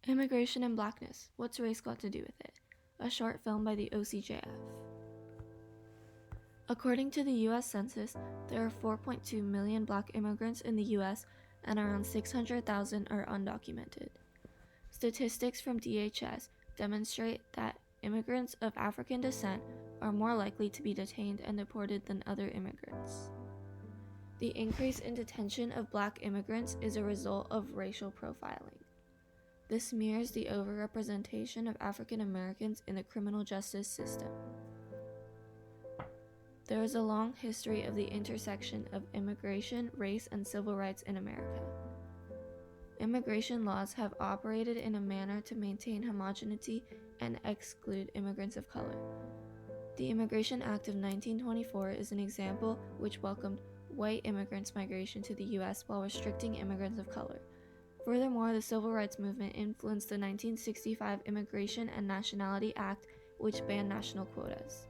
Immigration and Blackness, What's Race Got to Do with It? A short film by the OCJF. According to the U.S. Census, there are 4.2 million black immigrants in the U.S. and around 600,000 are undocumented. Statistics from DHS demonstrate that immigrants of African descent are more likely to be detained and deported than other immigrants. The increase in detention of black immigrants is a result of racial profiling. This mirrors the overrepresentation of African Americans in the criminal justice system. There is a long history of the intersection of immigration, race, and civil rights in America. Immigration laws have operated in a manner to maintain homogeneity and exclude immigrants of color. The Immigration Act of 1924 is an example which welcomed white immigrants' migration to the U.S. while restricting immigrants of color. Furthermore, the Civil Rights Movement influenced the 1965 Immigration and Nationality Act, which banned national quotas.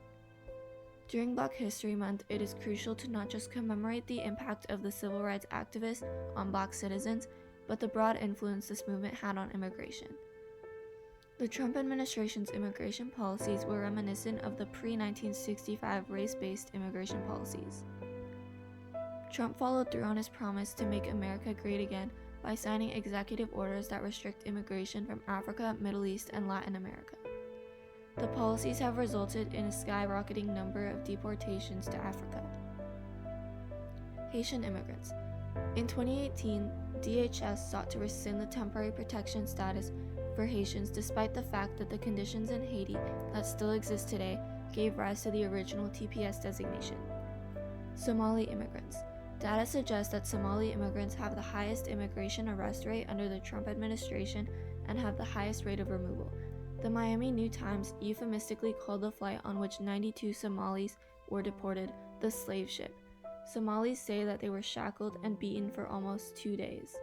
During Black History Month, it is crucial to not just commemorate the impact of the civil rights activists on black citizens, but the broad influence this movement had on immigration. The Trump administration's immigration policies were reminiscent of the pre-1965 race-based immigration policies. Trump followed through on his promise to make America great again by signing executive orders that restrict immigration from Africa, Middle East, and Latin America. The policies have resulted in a skyrocketing number of deportations to Africa. Haitian immigrants. In 2018, DHS sought to rescind the temporary protection status for Haitians despite the fact that the conditions in Haiti that still exist today gave rise to the original TPS designation. Somali immigrants. Data suggests that Somali immigrants have the highest immigration arrest rate under the Trump administration and have the highest rate of removal. The Miami New Times euphemistically called the flight on which 92 Somalis were deported the slave ship. Somalis say that they were shackled and beaten for almost 2 days.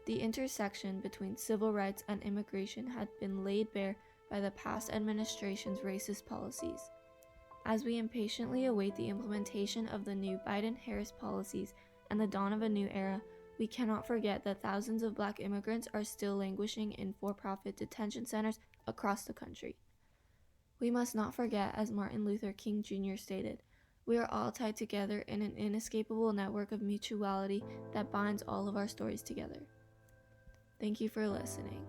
The intersection between civil rights and immigration had been laid bare by the past administration's racist policies. As we impatiently await the implementation of the new Biden-Harris policies and the dawn of a new era, we cannot forget that thousands of black immigrants are still languishing in for-profit detention centers across the country. We must not forget, as Martin Luther King Jr. stated, we are all tied together in an inescapable network of mutuality that binds all of our stories together. Thank you for listening.